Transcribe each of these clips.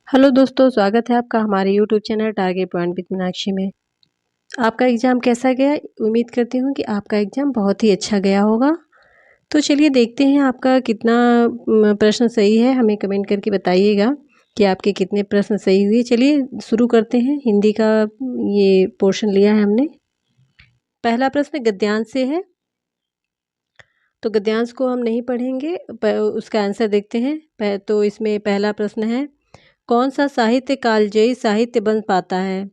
Hello दोस्तों, स्वागत है आपका हमारे YouTube channel target point with Meenakshi में। आपका एग्ज़ाम कैसा गया? उम्मीद करती हूँ कि आपका एग्ज़ाम बहुत ही अच्छा गया होगा। तो चलिए देखते हैं आपका कितना प्रश्न सही है। हमें कमेंट करके बताइएगा कि आपके कितने प्रश्न सही हुए। चलिए शुरू करते हैं। हिंदी का ये पोर्शन लिया है हमने। पहला प्रश्न गद्यांश से है, तो गद्यांश को हम नहीं पढ़ेंगे, उसका आंसर देखते हैं। तो इसमें पहला प्रश्न है, कौन सा साहित्य कालजयी साहित्य बन पाता है?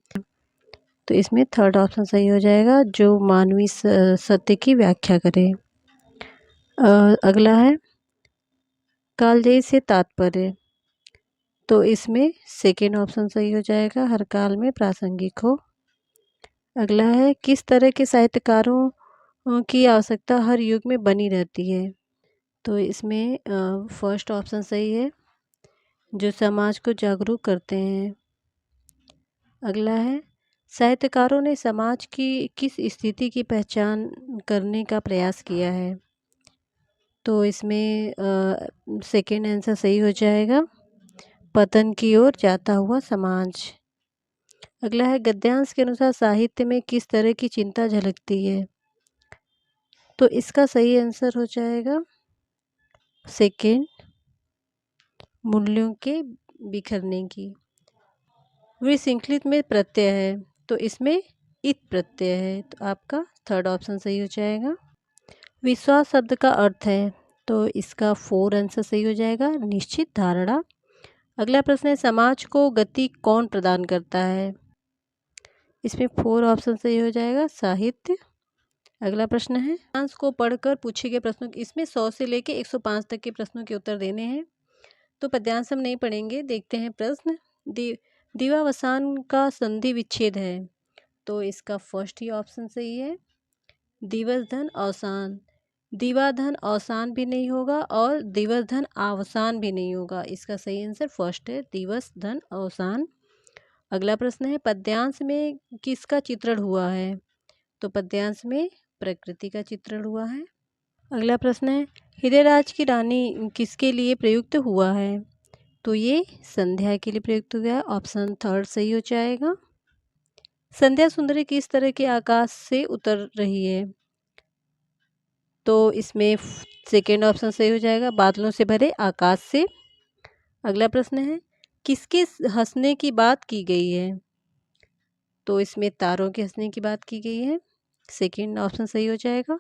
तो इसमें थर्ड ऑप्शन सही हो जाएगा, जो मानवीय सत्य की व्याख्या करे। अगला है कालजयी से तात्पर्य, तो इसमें सेकेंड ऑप्शन सही हो जाएगा, हर काल में प्रासंगिक हो। अगला है किस तरह के साहित्यकारों की आवश्यकता हर युग में बनी रहती है? तो इसमें फर्स्ट ऑप्शन सही है, जो समाज को जागरूक करते हैं। अगला है साहित्यकारों ने समाज की किस स्थिति की पहचान करने का प्रयास किया है? तो इसमें सेकेंड आंसर सही हो जाएगा, पतन की ओर जाता हुआ समाज। अगला है गद्यांश के अनुसार साहित्य में किस तरह की चिंता झलकती है? तो इसका सही आंसर हो जाएगा सेकेंड, मूल्यों के बिखरने की। विसंकलित में प्रत्यय है, तो इसमें इत प्रत्यय है, तो आपका थर्ड ऑप्शन सही हो जाएगा। विश्वास शब्द का अर्थ है, तो इसका फोर आंसर सही हो जाएगा, निश्चित धारणा। अगला प्रश्न है समाज को गति कौन प्रदान करता है? इसमें फोर ऑप्शन सही हो जाएगा, साहित्य। अगला प्रश्न है पद्यांश को पढ़कर पूछे गए प्रश्नों की, इसमें 100 से लेकर 105 तक के प्रश्नों के उत्तर देने हैं। तो पद्यांश हम नहीं पढ़ेंगे। देखते हैं प्रश्न। दीवावसान का संधि विच्छेद है, तो इसका फर्स्ट ही ऑप्शन सही है, दिवस धन अवसान। दीवा धन अवसान भी नहीं होगा और दिवस धन अवसान भी नहीं होगा, इसका सही आंसर फर्स्ट है, दिवस धन अवसान। अगला प्रश्न है पद्यांश में किसका चित्रण हुआ है? तो पद्यांश में प्रकृति का चित्रण हुआ है। अगला प्रश्न है हृदयराज की रानी किसके लिए प्रयुक्त हुआ है? तो ये संध्या के लिए प्रयुक्त हुआ है, ऑप्शन थर्ड सही हो जाएगा। संध्या सुंदरी किस तरह के आकाश से उतर रही है? तो इसमें सेकेंड ऑप्शन सही हो जाएगा, बादलों से भरे आकाश से। अगला प्रश्न है किसके हंसने की बात की गई है? तो इसमें तारों के हंसने की बात की गई है, सेकेंड ऑप्शन सही हो जाएगा।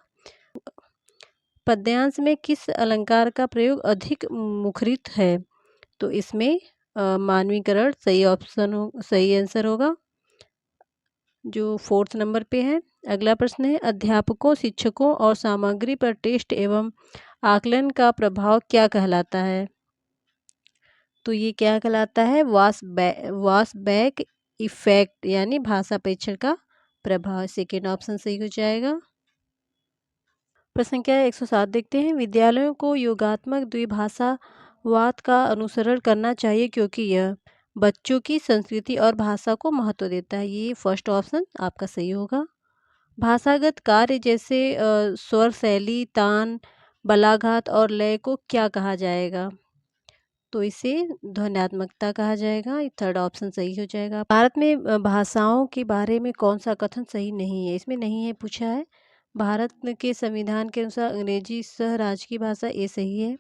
पद्यांश में किस अलंकार का प्रयोग अधिक मुखरित है? तो इसमें मानवीकरण सही ऑप्शन सही आंसर होगा, जो फोर्थ नंबर पे है। अगला प्रश्न है अध्यापकों, शिक्षकों और सामग्री पर टेस्ट एवं आकलन का प्रभाव क्या कहलाता है? तो ये क्या कहलाता है, वास बैक इफेक्ट, यानी भाषा परीक्षण का प्रभाव। सेकेंड ऑप्शन सही हो जाएगा। प्रश्न क्या है 107 देखते हैं। विद्यालयों को योगात्मक द्विभाषावाद का अनुसरण करना चाहिए क्योंकि यह बच्चों की संस्कृति और भाषा को महत्व देता है। ये फर्स्ट ऑप्शन आपका सही होगा। भाषागत कार्य जैसे स्वर शैली, तान, बलाघात और लय को क्या कहा जाएगा? तो इसे ध्वन्यात्मकता कहा जाएगा, ये थर्ड ऑप्शन सही हो जाएगा। भारत में भाषाओं के बारे में कौन सा कथन सही नहीं है? इसमें नहीं है पूछा है। भारत के संविधान के अनुसार अंग्रेजी सह राज्य की भाषा, ये सही है।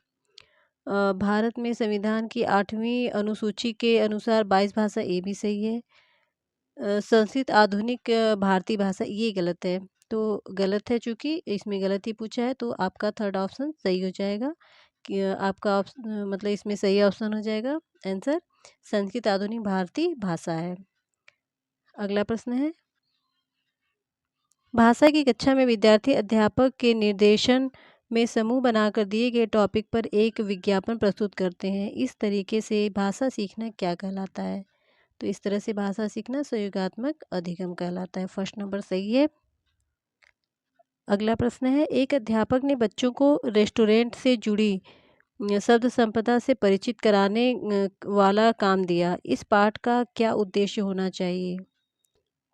भारत में संविधान की 8वीं अनुसूची के अनुसार 22 भाषा, ये भी सही है। संस्कृत आधुनिक भारतीय भाषा, ये गलत है। तो गलत है, चूँकि इसमें गलत ही पूछा है, तो आपका थर्ड ऑप्शन सही हो जाएगा कि आपका ऑप्शन मतलब इसमें सही ऑप्शन हो जाएगा आंसर, संस्कृत आधुनिक भारतीय भाषा है। अगला प्रश्न है भाषा की कक्षा में विद्यार्थी अध्यापक के निर्देशन में समूह बनाकर दिए गए टॉपिक पर एक विज्ञापन प्रस्तुत करते हैं। इस तरीके से भाषा सीखना क्या कहलाता है? तो इस तरह से भाषा सीखना सहयोगात्मक अधिगम कहलाता है, फर्स्ट नंबर सही है। अगला प्रश्न है एक अध्यापक ने बच्चों को रेस्टोरेंट से जुड़ी शब्द संपदा से परिचित कराने वाला काम दिया। इस पाठ का क्या उद्देश्य होना चाहिए?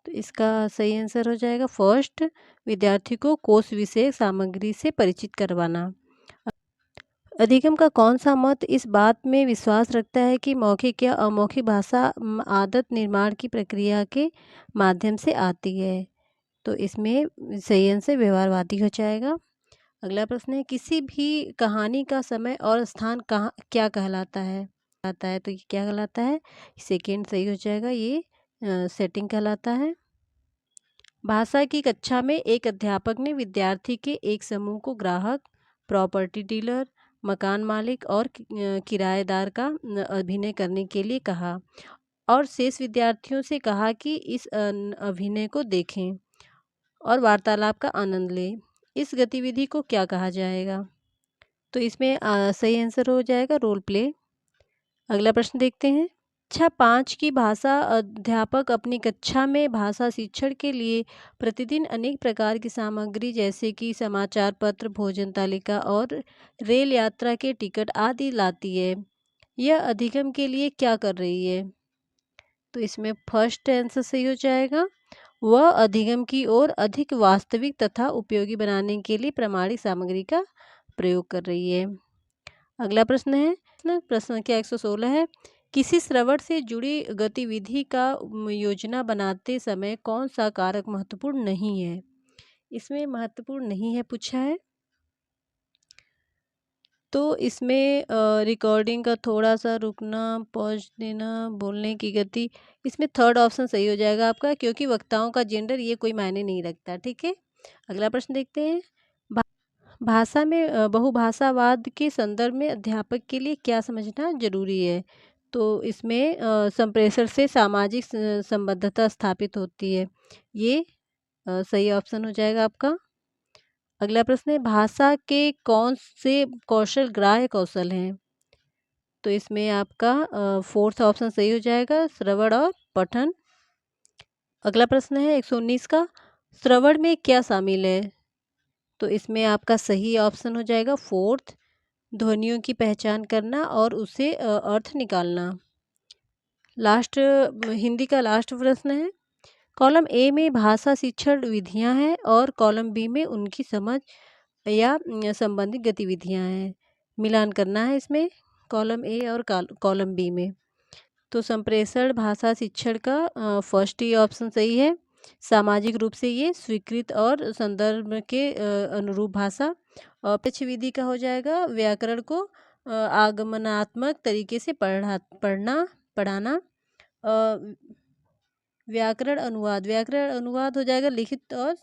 तो इसका सही आंसर हो जाएगा फर्स्ट, विद्यार्थी को कोश विषय सामग्री से परिचित करवाना। अधिगम का कौन सा मत इस बात में विश्वास रखता है कि मौखिक या अमौखिक भाषा आदत निर्माण की प्रक्रिया के माध्यम से आती है? तो इसमें सही आंसर व्यवहारवादी हो जाएगा। अगला प्रश्न है, किसी भी कहानी का समय और स्थान कहाँ क्या कहलाता है? तो ये क्या कहलाता है? सेकंड सही हो जाएगा, ये सेटिंग कहलाता है। भाषा की कक्षा में एक अध्यापक ने विद्यार्थी के एक समूह को ग्राहक, प्रॉपर्टी डीलर, मकान मालिक और किराएदार का अभिनय करने के लिए कहा और शेष विद्यार्थियों से कहा कि इस अभिनय को देखें और वार्तालाप का आनंद लें। इस गतिविधि को क्या कहा जाएगा? तो इसमें सही आंसर हो जाएगा रोल प्ले। अगला प्रश्न देखते हैं। कक्षा 5 की भाषा अध्यापक अपनी कक्षा में भाषा शिक्षण के लिए प्रतिदिन अनेक प्रकार की सामग्री जैसे कि समाचार पत्र, भोजन तालिका और रेल यात्रा के टिकट आदि लाती है। यह अधिगम के लिए क्या कर रही है? तो इसमें फर्स्ट आंसर सही हो जाएगा। वह अधिगम की ओर अधिक वास्तविक तथा उपयोगी बनाने के लिए प्रामाणिक सामग्री का प्रयोग कर रही है। अगला प्रश्न है, प्रश्न संख्या 116 है। किसी श्रवण से जुड़ी गतिविधि का योजना बनाते समय कौन सा कारक महत्वपूर्ण नहीं है? इसमें महत्वपूर्ण नहीं है पूछा है। तो इसमें रिकॉर्डिंग का थोड़ा सा रुकना, पॉज देना, बोलने की गति, इसमें थर्ड ऑप्शन सही हो जाएगा आपका, क्योंकि वक्ताओं का जेंडर ये कोई मायने नहीं रखता। ठीक है, अगला प्रश्न देखते हैं। भाषा में बहुभाषावाद के संदर्भ में अध्यापक के लिए क्या समझना जरूरी है? तो इसमें संप्रेषण से सामाजिक संबद्धता स्थापित होती है, ये सही ऑप्शन हो जाएगा आपका। अगला प्रश्न है, भाषा के कौन से कौशल ग्राह्य कौशल हैं? तो इसमें आपका फोर्थ ऑप्शन सही हो जाएगा, श्रवण और पठन। अगला प्रश्न है 119 का, श्रवण में क्या शामिल है? तो इसमें आपका सही ऑप्शन हो जाएगा फोर्थ, ध्वनियों की पहचान करना और उसे अर्थ निकालना। लास्ट हिंदी का लास्ट प्रश्न है, कॉलम ए में भाषा शिक्षण विधियां हैं और कॉलम बी में उनकी समझ या संबंधित गतिविधियां हैं। मिलान करना है इसमें कॉलम ए और कॉलम बी में। तो संप्रेषण भाषा शिक्षण का फर्स्ट ही ऑप्शन सही है। सामाजिक रूप से ये स्वीकृत और संदर्भ के अनुरूप भाषा। और प्रत्यक्ष विधि का हो जाएगा व्याकरण को आगमनात्मक तरीके से पढ़ाना। व्याकरण अनुवाद हो जाएगा लिखित और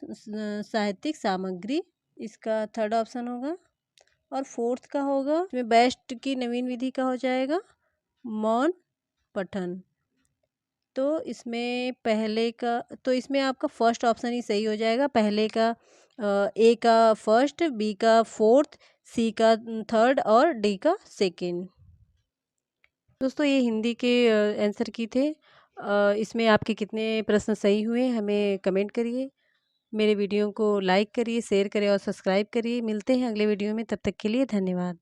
साहित्यिक सामग्री, इसका थर्ड ऑप्शन होगा। और फोर्थ का होगा इसमें बेस्ट की नवीन विधि का हो जाएगा मौन पठन। तो इसमें आपका फर्स्ट ऑप्शन ही सही हो जाएगा। पहले का ए का फर्स्ट, बी का फोर्थ, सी का थर्ड और डी का सेकेंड। दोस्तों ये हिंदी के आंसर की थे। इसमें आपके कितने प्रश्न सही हुए हमें कमेंट करिए। मेरे वीडियो को लाइक करिए, शेयर करिए और सब्सक्राइब करिए। मिलते हैं अगले वीडियो में, तब तक के लिए धन्यवाद।